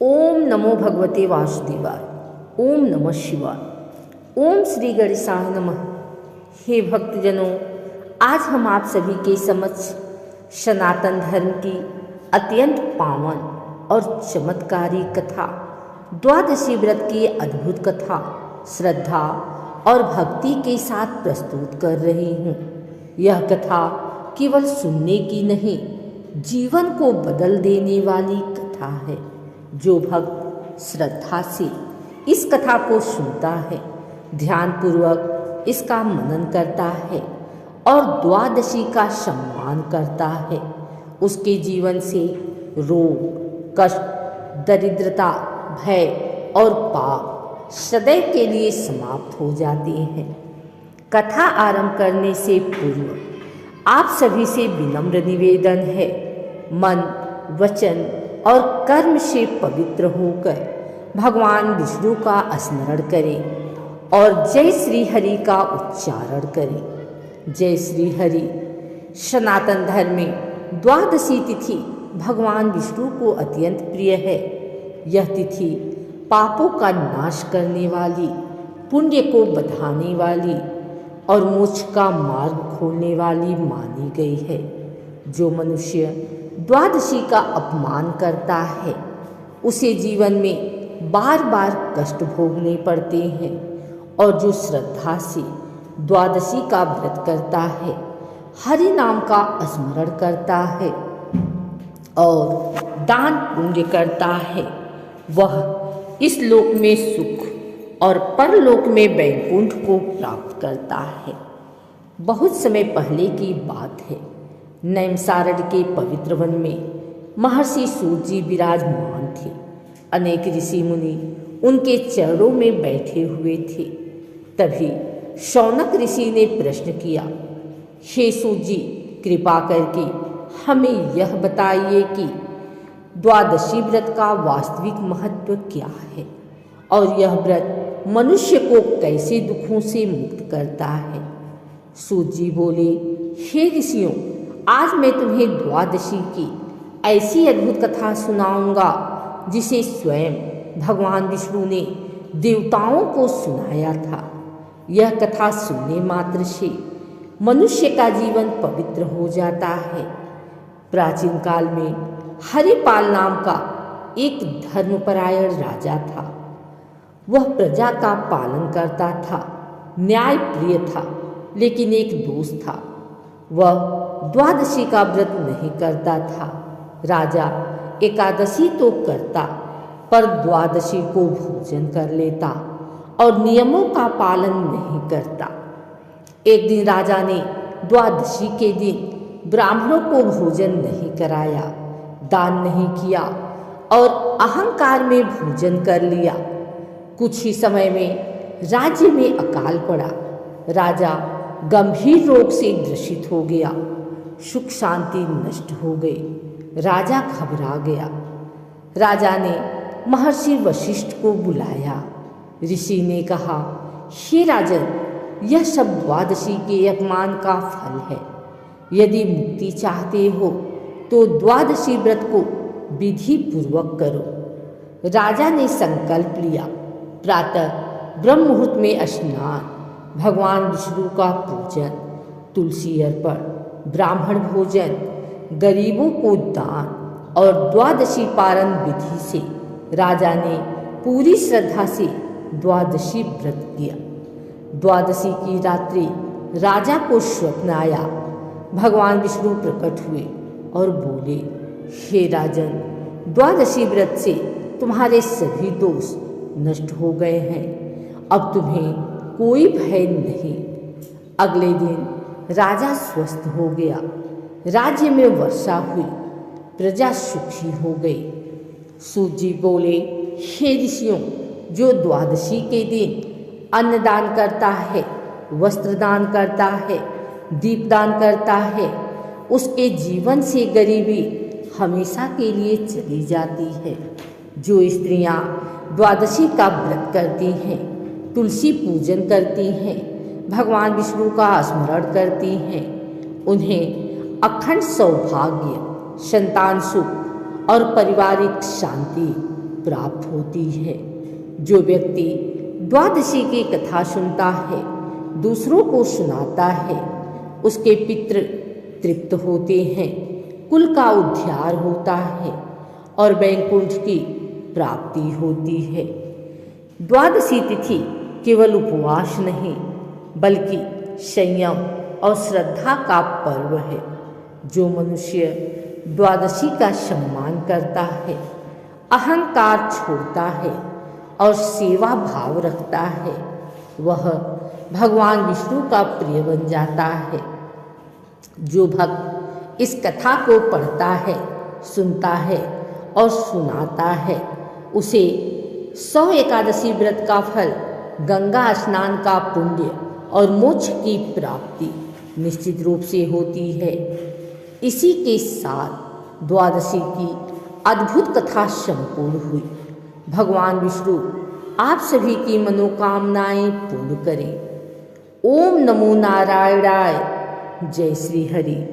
ओम नमो भगवते वासुदेवाय। ओम नमः शिवाय। ओम श्री गणेशाय नमः। हे भक्तजनों, आज हम आप सभी के समक्ष सनातन धर्म की अत्यंत पावन और चमत्कारी कथा, द्वादशी व्रत की अद्भुत कथा श्रद्धा और भक्ति के साथ प्रस्तुत कर रही हूँ। यह कथा केवल सुनने की नहीं, जीवन को बदल देने वाली कथा है। जो भक्त श्रद्धा से इस कथा को सुनता है, ध्यानपूर्वक इसका मनन करता है और द्वादशी का सम्मान करता है, उसके जीवन से रोग, कष्ट, दरिद्रता, भय और पाप सदैव के लिए समाप्त हो जाते हैं। कथा आरंभ करने से पूर्व आप सभी से विनम्र निवेदन है, मन, वचन और कर्म से पवित्र होकर भगवान विष्णु का स्मरण करें और जय श्री हरि का उच्चारण करें। जय श्री हरि। सनातन धर्म में द्वादशी तिथि भगवान विष्णु को अत्यंत प्रिय है। यह तिथि पापों का नाश करने वाली, पुण्य को बढ़ाने वाली और मोक्ष का मार्ग खोलने वाली मानी गई है। जो मनुष्य द्वादशी का अपमान करता है, उसे जीवन में बार बार कष्ट भोगने पड़ते हैं, और जो श्रद्धा से द्वादशी का व्रत करता है, हरि नाम का स्मरण करता है और दान पुण्य करता है, वह इस लोक में सुख और परलोक में वैकुंठ को प्राप्त करता है। बहुत समय पहले की बात है। नैमिषारण्य के पवित्र वन में महर्षि सूत जी विराजमान थे। अनेक ऋषि मुनि उनके चरणों में बैठे हुए थे। तभी शौनक ऋषि ने प्रश्न किया, हे सूत जी, कृपा करके हमें यह बताइए कि द्वादशी व्रत का वास्तविक महत्व क्या है और यह व्रत मनुष्य को कैसे दुखों से मुक्त करता है। सूत जी बोले, हे ऋषियों, आज मैं तुम्हें द्वादशी की ऐसी अद्भुत कथा सुनाऊंगा जिसे स्वयं भगवान विष्णु ने देवताओं को सुनाया था। यह कथा सुनने मात्र से मनुष्य का जीवन पवित्र हो जाता है। प्राचीन काल में हरिपाल नाम का एक धर्मपरायण राजा था। वह प्रजा का पालन करता था, न्याय प्रिय था, लेकिन एक दोष था, वह द्वादशी का व्रत नहीं करता था। राजा एकादशी तो करता, पर द्वादशी को भोजन कर लेता और नियमों का पालन नहीं करता। एक दिन राजा ने द्वादशी के दिन ब्राह्मणों को भोजन नहीं कराया, दान नहीं किया और अहंकार में भोजन कर लिया। कुछ ही समय में राज्य में अकाल पड़ा। राजा गंभीर रोग से ग्रसित हो गया। सुख शांति नष्ट हो गई। राजा घबरा गया। राजा ने महर्षि वशिष्ठ को बुलाया। ऋषि ने कहा, हे राजन, यह सब द्वादशी के अपमान का फल है। यदि मुक्ति चाहते हो तो द्वादशी व्रत को विधि पूर्वक करो। राजा ने संकल्प लिया। प्रातः ब्रह्म मुहूर्त में स्नान, भगवान विष्णु का पूजन, तुलसी अर्पण, ब्राह्मण भोजन, गरीबों को दान और द्वादशी पारण विधि से राजा ने पूरी श्रद्धा से द्वादशी व्रत किया। द्वादशी की रात्रि राजा को स्वप्न आया। भगवान विष्णु प्रकट हुए और बोले, हे राजन, द्वादशी व्रत से तुम्हारे सभी दोष नष्ट हो गए हैं। अब तुम्हें कोई भय नहीं। अगले दिन राजा स्वस्थ हो गया। राज्य में वर्षा हुई, प्रजा सुखी हो गई। सूत जी बोले, हे ऋषियों, जो द्वादशी के दिन अन्नदान करता है, वस्त्रदान करता है, दीपदान करता है, उसके जीवन से गरीबी हमेशा के लिए चली जाती है। जो स्त्रियां द्वादशी का व्रत करती हैं, तुलसी पूजन करती हैं, भगवान विष्णु का स्मरण करती हैं, उन्हें अखंड सौभाग्य, संतान सुख और पारिवारिक शांति प्राप्त होती है। जो व्यक्ति द्वादशी की कथा सुनता है, दूसरों को सुनाता है, उसके पितृ तृप्त होते हैं, कुल का उद्धार होता है और वैकुंठ की प्राप्ति होती है। द्वादशी तिथि केवल उपवास नहीं बल्कि संयम और श्रद्धा का पर्व है। जो मनुष्य द्वादशी का सम्मान करता है, अहंकार छोड़ता है और सेवा भाव रखता है, वह भगवान विष्णु का प्रिय बन जाता है। जो भक्त इस कथा को पढ़ता है, सुनता है और सुनाता है, उसे 100 एकादशी व्रत का फल, गंगा स्नान का पुण्य और मोक्ष की प्राप्ति निश्चित रूप से होती है। इसी के साथ द्वादशी की अद्भुत कथा संपूर्ण हुई। भगवान विष्णु आप सभी की मनोकामनाएं पूर्ण करें। ओम नमो नारायणाय। जय श्री हरि।